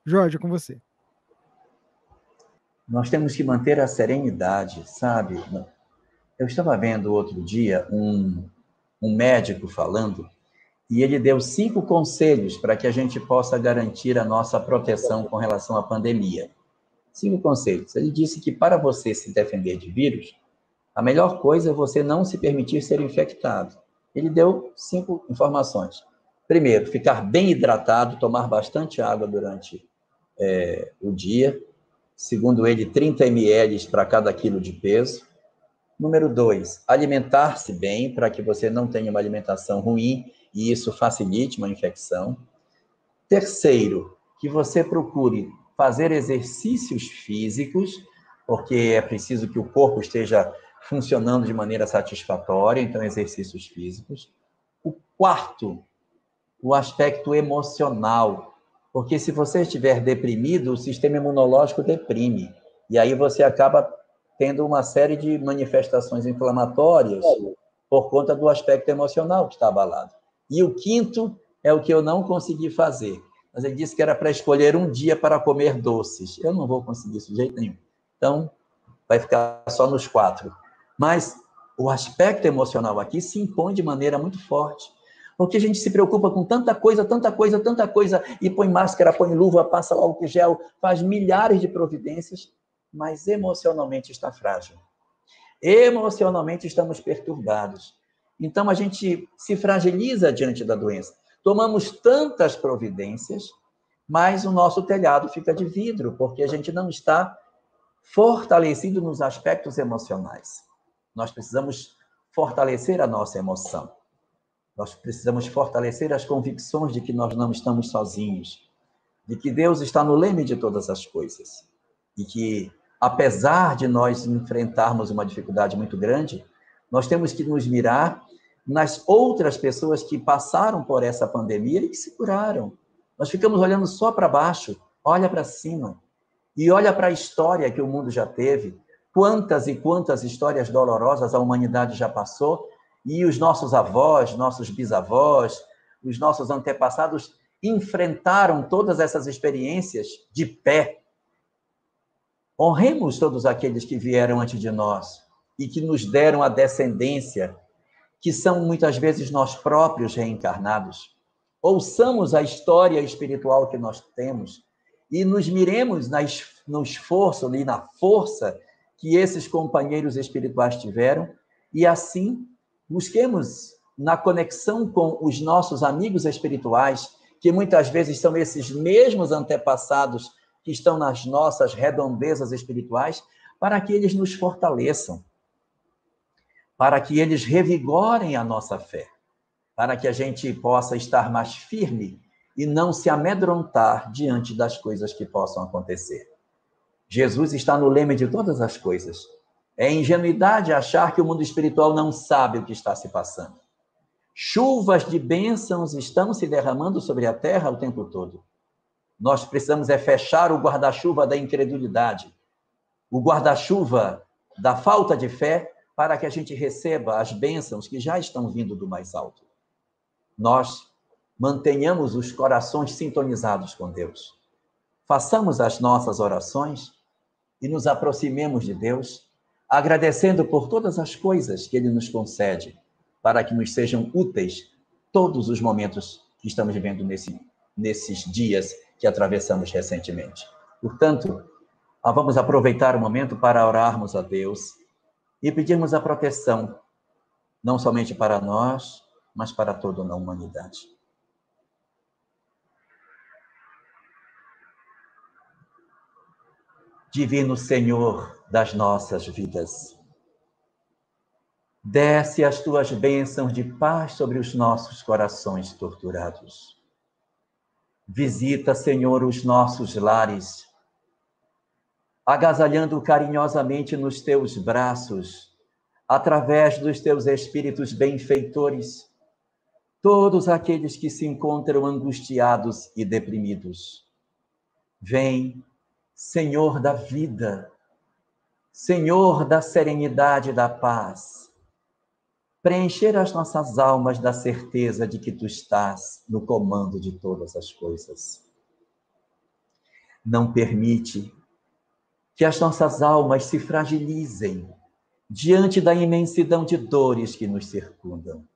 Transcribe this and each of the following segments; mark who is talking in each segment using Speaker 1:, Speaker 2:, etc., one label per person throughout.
Speaker 1: Jorge, é com você.
Speaker 2: Nós temos que manter a serenidade, sabe? Eu estava vendo outro dia um médico falando e ele deu 5 conselhos para que a gente possa garantir a nossa proteção com relação à pandemia. 5 conselhos. Ele disse que para você se defender de vírus, a melhor coisa é você não se permitir ser infectado. Ele deu 5 informações. Primeiro, ficar bem hidratado, tomar bastante água durante o dia. Segundo ele, 30 ml para cada quilo de peso. Número 2, alimentar-se bem para que você não tenha uma alimentação ruim e isso facilite uma infecção. Terceiro, que você procure fazer exercícios físicos, porque é preciso que o corpo esteja funcionando de maneira satisfatória, então exercícios físicos. O quarto, o aspecto emocional, porque se você estiver deprimido, o sistema imunológico deprime, e aí você acaba tendo uma série de manifestações inflamatórias por conta do aspecto emocional que está abalado. E o quinto é o que eu não consegui fazer. Mas ele disse que era para escolher um dia para comer doces. Eu não vou conseguir isso de jeito nenhum. Então, vai ficar só nos 4. Mas o aspecto emocional aqui se impõe de maneira muito forte. Porque a gente se preocupa com tanta coisa, e põe máscara, põe luva, passa álcool gel, faz milhares de providências, mas emocionalmente está frágil. Emocionalmente estamos perturbados. Então a gente se fragiliza diante da doença. Tomamos tantas providências, mas o nosso telhado fica de vidro, porque a gente não está fortalecido nos aspectos emocionais. Nós precisamos fortalecer a nossa emoção. Nós precisamos fortalecer as convicções de que nós não estamos sozinhos, de que Deus está no leme de todas as coisas e que, apesar de nós enfrentarmos uma dificuldade muito grande, nós temos que nos mirar nas outras pessoas que passaram por essa pandemia e que se curaram. Nós ficamos olhando só para baixo, olha para cima e olha para a história que o mundo já teve, quantas e quantas histórias dolorosas a humanidade já passou, e os nossos avós, nossos bisavós, os nossos antepassados enfrentaram todas essas experiências de pé. Honremos todos aqueles que vieram antes de nós e que nos deram a descendência, que são muitas vezes nós próprios reencarnados. Ouçamos a história espiritual que nós temos e nos miremos no esforço e na força que esses companheiros espirituais tiveram e assim busquemos na conexão com os nossos amigos espirituais, que muitas vezes são esses mesmos antepassados que estão nas nossas redondezas espirituais, para que eles nos fortaleçam, para que eles revigorem a nossa fé, para que a gente possa estar mais firme e não se amedrontar diante das coisas que possam acontecer. Jesus está no leme de todas as coisas. É ingenuidade achar que o mundo espiritual não sabe o que está se passando. Chuvas de bênçãos estão se derramando sobre a terra o tempo todo. Nós precisamos fechar o guarda-chuva da incredulidade, o guarda-chuva da falta de fé, para que a gente receba as bênçãos que já estão vindo do mais alto. Nós mantenhamos os corações sintonizados com Deus. Façamos as nossas orações e nos aproximemos de Deus, agradecendo por todas as coisas que Ele nos concede, para que nos sejam úteis todos os momentos que estamos vivendo nesses dias que atravessamos recentemente. Portanto, vamos aproveitar o momento para orarmos a Deus e pedirmos a proteção, não somente para nós, mas para toda a humanidade. Divino Senhor das nossas vidas, desce as tuas bênçãos de paz sobre os nossos corações torturados. Visita, Senhor, os nossos lares, agasalhando carinhosamente nos teus braços, através dos teus espíritos benfeitores, todos aqueles que se encontram angustiados e deprimidos. Vem, Senhor da vida, Senhor da serenidade e da paz, preencher as nossas almas da certeza de que tu estás no comando de todas as coisas. Não permite que as nossas almas se fragilizem diante da imensidão de dores que nos circundam.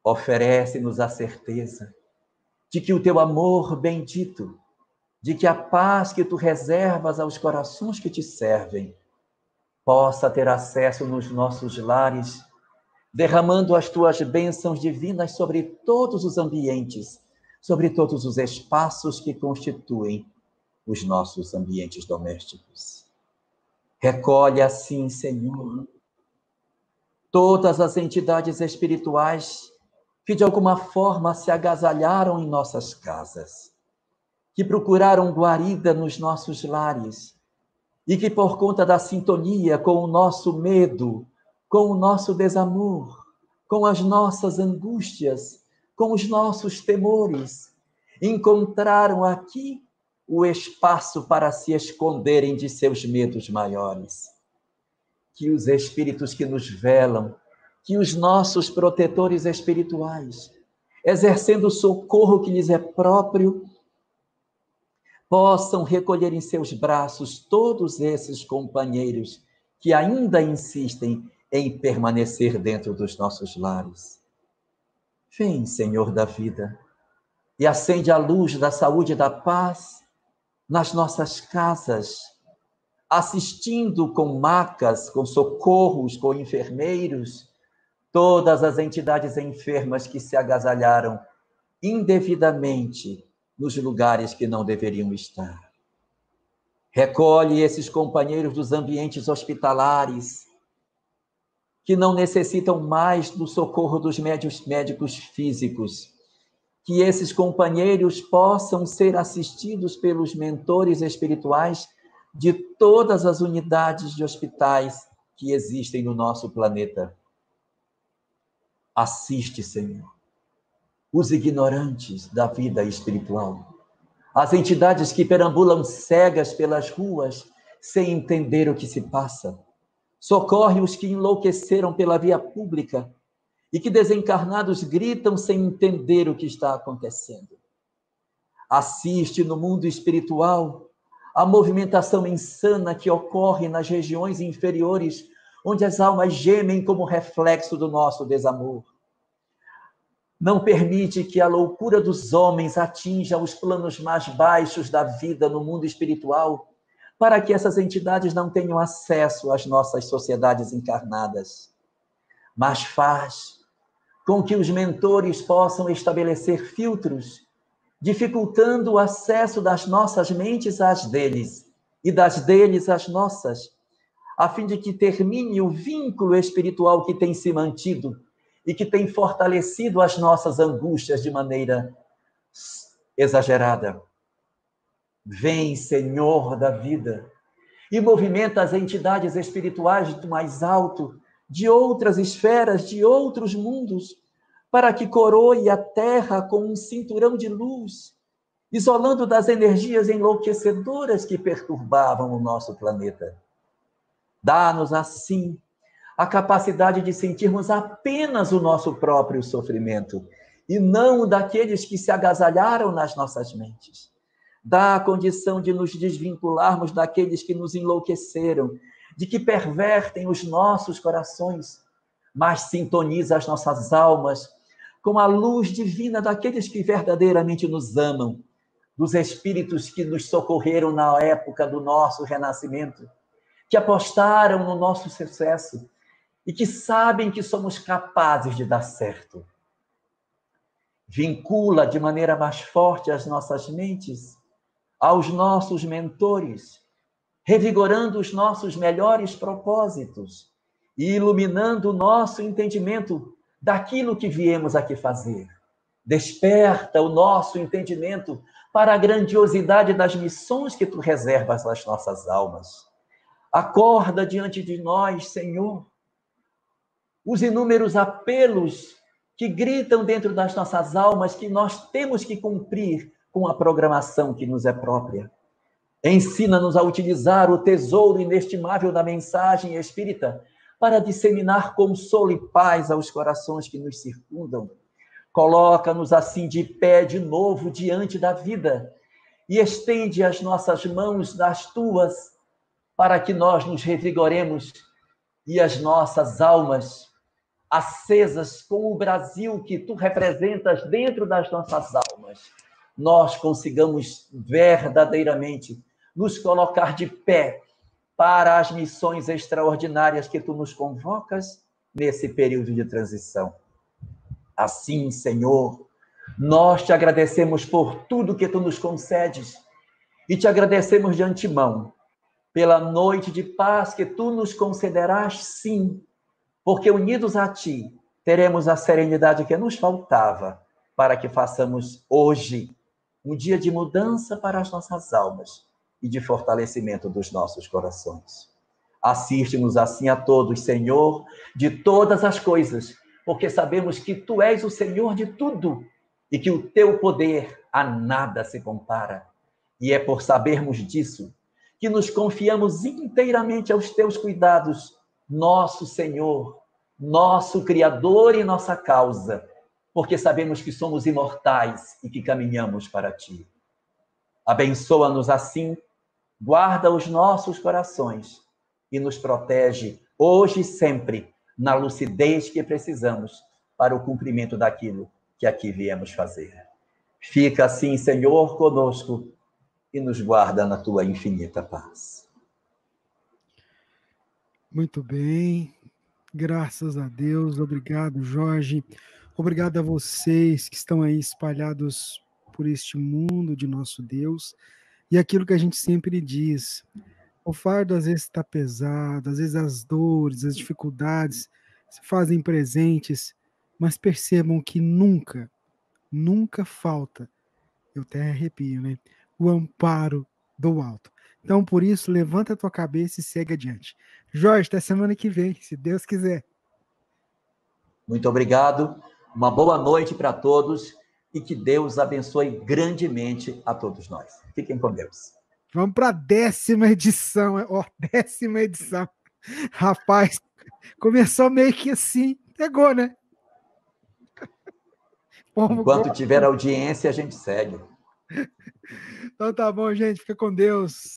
Speaker 2: Oferece-nos a certeza de que o teu amor bendito, de que a paz que tu reservas aos corações que te servem, possa ter acesso nos nossos lares, derramando as tuas bênçãos divinas sobre todos os ambientes, sobre todos os espaços que constituem os nossos ambientes domésticos. Recolhe assim, Senhor, todas as entidades espirituais que de alguma forma se agasalharam em nossas casas, que procuraram guarida nos nossos lares e que por conta da sintonia com o nosso medo, com o nosso desamor, com as nossas angústias, com os nossos temores, encontraram aqui o espaço para se esconderem de seus medos maiores. Que os espíritos que nos velam, que os nossos protetores espirituais, exercendo o socorro que lhes é próprio, possam recolher em seus braços todos esses companheiros que ainda insistem em permanecer dentro dos nossos lares. Vem, Senhor da vida, e acende a luz da saúde e da paz nas nossas casas, assistindo com macas, com socorros, com enfermeiros, todas as entidades enfermas que se agasalharam indevidamente nos lugares que não deveriam estar. Recolhe esses companheiros dos ambientes hospitalares, que não necessitam mais do socorro dos médicos físicos, que esses companheiros possam ser assistidos pelos mentores espirituais de todas as unidades de hospitais que existem no nosso planeta. Assiste, Senhor, os ignorantes da vida espiritual, as entidades que perambulam cegas pelas ruas sem entender o que se passa. Socorre os que enlouqueceram pela via pública e que desencarnados gritam sem entender o que está acontecendo. Assiste no mundo espiritual a movimentação insana que ocorre nas regiões inferiores, onde as almas gemem como reflexo do nosso desamor. Não permite que a loucura dos homens atinja os planos mais baixos da vida no mundo espiritual, para que essas entidades não tenham acesso às nossas sociedades encarnadas. Mas faz com que os mentores possam estabelecer filtros, dificultando o acesso das nossas mentes às deles, e das deles às nossas, a fim de que termine o vínculo espiritual que tem se mantido e que tem fortalecido as nossas angústias de maneira exagerada. Vem, Senhor da vida, e movimenta as entidades espirituais do mais alto, de outras esferas, de outros mundos, para que coroe a terra com um cinturão de luz, isolando das energias enlouquecedoras que perturbavam o nosso planeta. Dá-nos, assim, a capacidade de sentirmos apenas o nosso próprio sofrimento, e não o daqueles que se agasalharam nas nossas mentes. Dá a condição de nos desvincularmos daqueles que nos enlouqueceram, de que pervertem os nossos corações, mas sintoniza as nossas almas com a luz divina daqueles que verdadeiramente nos amam, dos espíritos que nos socorreram na época do nosso renascimento, que apostaram no nosso sucesso e que sabem que somos capazes de dar certo. Vincula de maneira mais forte as nossas mentes aos nossos mentores, revigorando os nossos melhores propósitos e iluminando o nosso entendimento daquilo que viemos aqui fazer. Desperta o nosso entendimento para a grandiosidade das missões que tu reservas às nossas almas. Acorda diante de nós, Senhor, os inúmeros apelos que gritam dentro das nossas almas que nós temos que cumprir com a programação que nos é própria. Ensina-nos a utilizar o tesouro inestimável da mensagem espírita para disseminar consolo e paz aos corações que nos circundam. Coloca-nos assim de pé de novo diante da vida, e estende as nossas mãos das tuas, para que nós nos revigoremos e as nossas almas, acesas com o Brasil que tu representas dentro das nossas almas, nós consigamos verdadeiramente nos colocar de pé para as missões extraordinárias que tu nos convocas nesse período de transição. Assim, Senhor, nós te agradecemos por tudo que tu nos concedes e te agradecemos de antemão pela noite de paz que tu nos concederás, sim, porque unidos a ti teremos a serenidade que nos faltava para que façamos hoje um dia de mudança para as nossas almas e de fortalecimento dos nossos corações. Assiste-nos assim a todos, Senhor, de todas as coisas, porque sabemos que tu és o Senhor de tudo e que o teu poder a nada se compara. E é por sabermos disso que nos confiamos inteiramente aos teus cuidados, nosso Senhor, nosso Criador e nossa causa, porque sabemos que somos imortais e que caminhamos para ti. Abençoa-nos assim, guarda os nossos corações e nos protege hoje e sempre na lucidez que precisamos para o cumprimento daquilo que aqui viemos fazer. Fica assim, Senhor, conosco e nos guarda na tua infinita paz.
Speaker 1: Muito bem, graças a Deus, obrigado, Jorge, obrigado a vocês que estão aí espalhados por este mundo de nosso Deus, e aquilo que a gente sempre diz, o fardo às vezes está pesado, às vezes as dores, as dificuldades se fazem presentes, mas percebam que nunca, nunca falta, eu até arrepio, né? O amparo do alto. Então, por isso, levanta a tua cabeça e segue adiante. Jorge, até semana que vem, se Deus quiser.
Speaker 2: Muito obrigado, uma boa noite para todos e que Deus abençoe grandemente a todos nós. Fiquem com Deus.
Speaker 1: Vamos para a 10ª edição, ó, 10ª edição. Rapaz, começou meio que assim, pegou, né?
Speaker 2: Enquanto tiver audiência, a gente segue.
Speaker 1: Então tá bom, gente, fica com Deus.